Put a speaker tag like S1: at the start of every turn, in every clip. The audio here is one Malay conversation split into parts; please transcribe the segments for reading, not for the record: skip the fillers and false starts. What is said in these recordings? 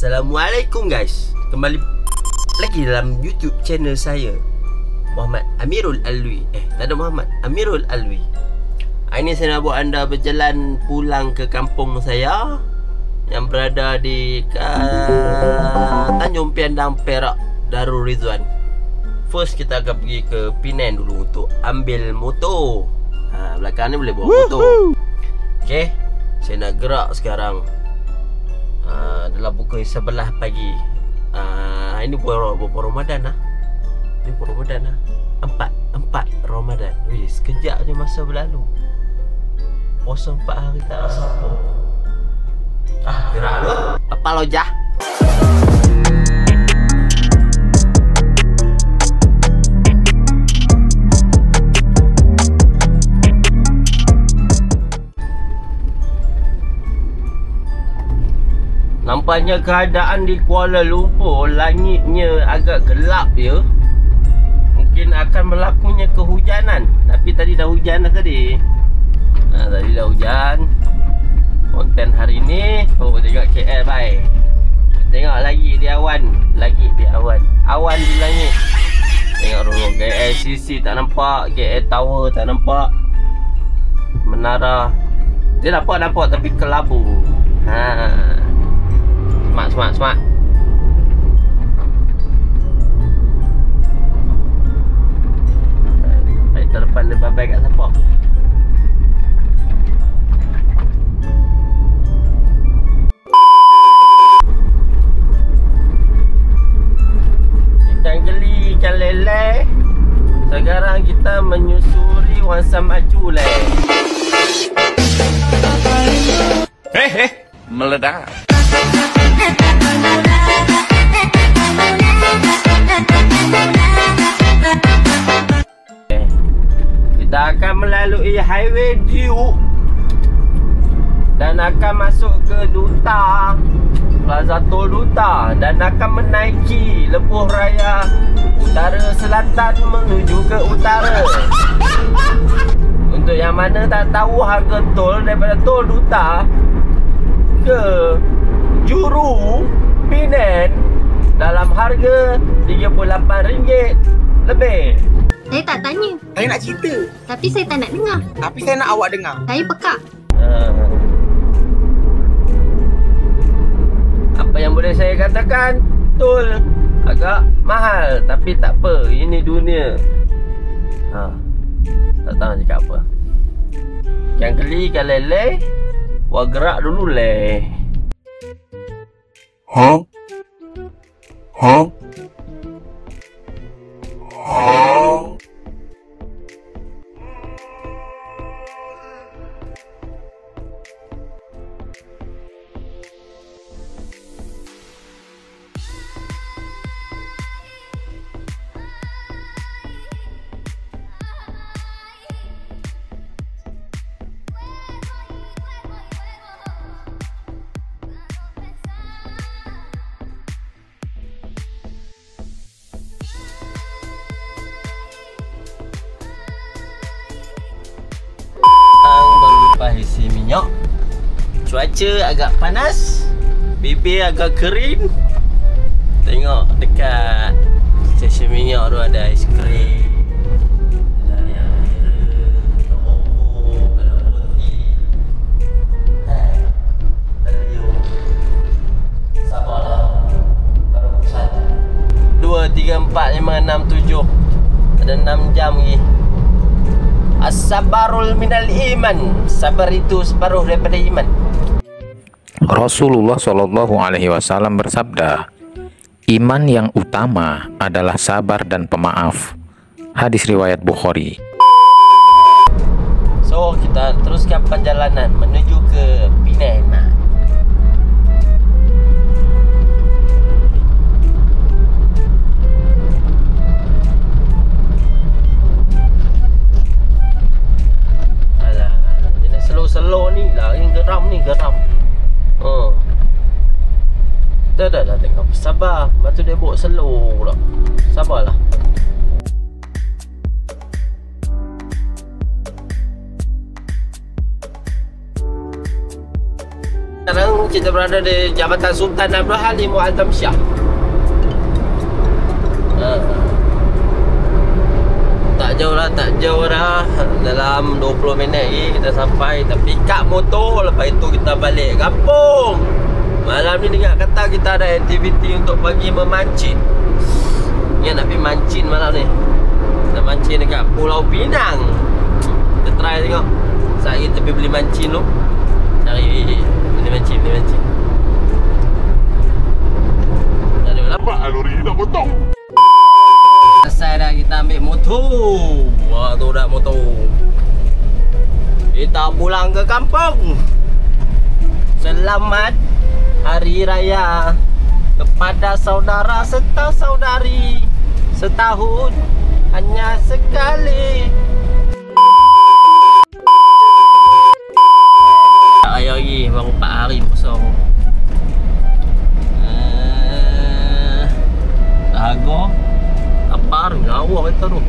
S1: Assalamualaikum guys. Kembali lagi dalam YouTube channel saya, Muhammad Amirul Alwi. Tak ada Muhammad, Amirul Alwi. Hari ini saya nak buat anda berjalan pulang ke kampung saya yang berada di Tanjung Piandang, Perak, Darul Rizwan. First kita akan pergi ke Penang dulu untuk ambil motor. Belakang ni boleh bawa motor. Okay, saya nak gerak sekarang. Dalam pukul 11 pagi. Ini bulan Ramadan lah. Ini bulan Ramadan lah. 4 Ramadan. Wih, sekejap je masa berlalu. Puasa 4 hari tak rasa apa. Gerak dulu. Apa lojah? Nampaknya keadaan di Kuala Lumpur, langitnya agak gelap ya. Mungkin akan berlakunya kehujanan. Tapi tadi dah hujan dah tadi. Tadi dah hujan. Konten hari ni, tengok KL bye. Tengok lagi di awan. Awan di langit. Tengok dulu, KLCC tak nampak, KL Tower tak nampak. Menara dia nampak tapi kelabu. Smart. Baik terdepan dia babai kat siapa? Ikan geli, ikan lele. Sekarang kita menyusuri Wangsa Maju le.
S2: Meledak.
S1: Kita akan melalui highway Duke dan akan masuk ke Duta, Plaza Tol Duta, dan akan menaiki lebuh raya utara selatan menuju ke utara. Untuk yang mana tak tahu harga tol daripada Tol Duta ke Juru Penang dalam harga RM38 lebih.
S3: Saya tak tanya.
S2: Saya nak cerita.
S3: Tapi saya tak nak dengar.
S2: Tapi saya nak awak dengar.
S3: Saya pekak.
S1: Apa yang boleh saya katakan, tol agak mahal. Tapi tak apa, ini dunia. Tak tahu nak cakap apa. Yang keli, yang lele, wah gerak dulu le. Baru lepas isi minyak. Cuaca agak panas, bibir agak kering. Tengok dekat stesen minyak tu ada aiskrim, ada yang ada opo, ada roti. Ada sabarlah. Baru pusat 2, 3, 4, 5, 6, 7. Ada 6 jam lagi. As-sabarul minal iman. Sabar itu separuh daripada iman.
S4: Rasulullah Shallallahu Alaihi Wasallam bersabda, iman yang utama adalah sabar dan pemaaf. Hadis riwayat Bukhari.
S1: So kita teruskan perjalanan menuju ke Penang. Slow ni lah, yang geram. Kita dah tengok sabar. Lepas tu dia bawa slow pula. Sabarlah. Sekarang kita berada di Jabatan Sultan Abdul Halim Muazzam Shah. Tak jauh dah. Dalam 20 minit lagi kita sampai. Kita pick up motor, lepas itu kita balik kampung. Malam ni dengar kata kita ada aktiviti untuk pergi memancing. Ingat nak pergi mancing malam ni. Kita mancing dekat Pulau Pinang. Kita try tengok. Sehari kita pergi beli mancing tu. Cari beli mancing. Ada berapa aluri nak potong? Selesai dah kita ambil motor. Wah tu dah motor. Kita pulang ke kampung. Selamat Hari Raya kepada saudara serta saudari. Setahun hanya sekali. Hari baru 4 hari kosong. Dahaga apa nyawa kita tu.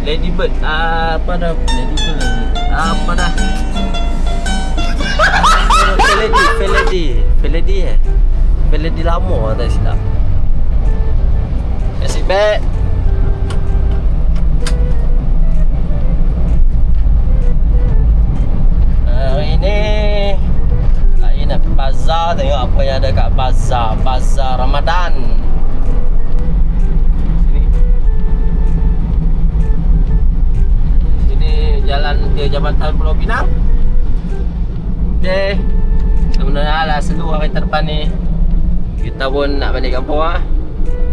S1: Ladybird apa dah? Ladybird apa dah? Feledi lama tak silap. Kasih back. Hari ni nak bazar, tengok apa yang ada kat bazar Ramadan. Sini jalan ke Jabatan Pulau Pinang. Okey. Sebenarnya lah seluruh hari depan ni kita pun nak balik kampung lah.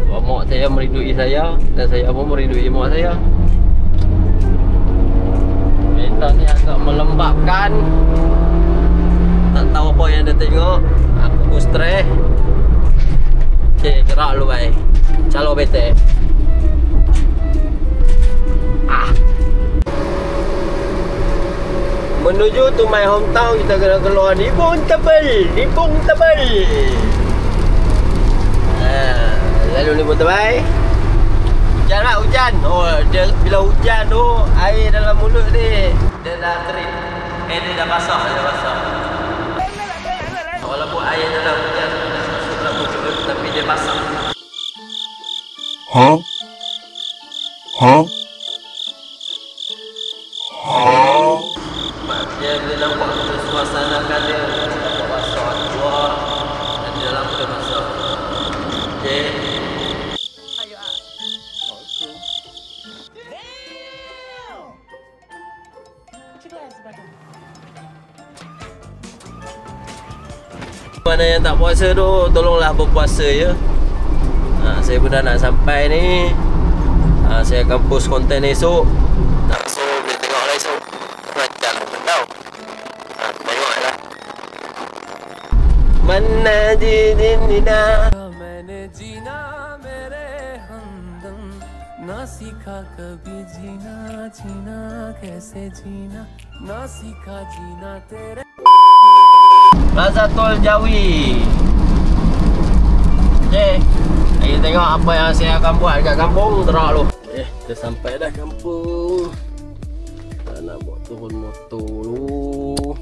S1: Sebab mak saya merindui saya dan saya pun merindui mak saya. Kereta ni agak melembabkan. Tak tahu apa yang dia tengok. Aku pun stres. Okey, gerak dulu baik. Calon betul. Menuju to my hometown, kita kena keluar Nibong Tebel. Lalu Nibong Tebel. Hujan tak? Hujan. Oh, dia bila hujan tu air dalam mulut ni dia dah kering. Dia dah basah, Walaupun air dalam hujan dah masuk dalam mulut tapi dia basah. Dia boleh nampak suasana kan dia nampak basah luar dan di dalam tu basah. Okey. Ayo ah. Okey. Mana yang tak puasa tu tolonglah berpuasa ya. Saya pun dah nak sampai ni. Saya akan post konten esok. So boleh tengoklah esok. Macam tau. Tengoklah. Mana jinina maine jina mere hamdam na sikha kabhi jina kaise jina na sikha jina tere. Plaza Tol Jawi. Okey. Kita tengok apa yang saya akan buat dekat kampung. Terak lu. Kita sampai dah kampung. Kita nak buat turun motor dulu.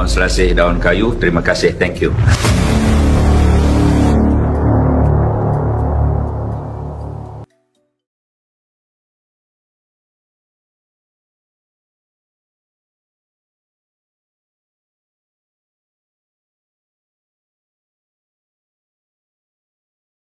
S2: daun selasih, daun kayu. Terima kasih. Thank you.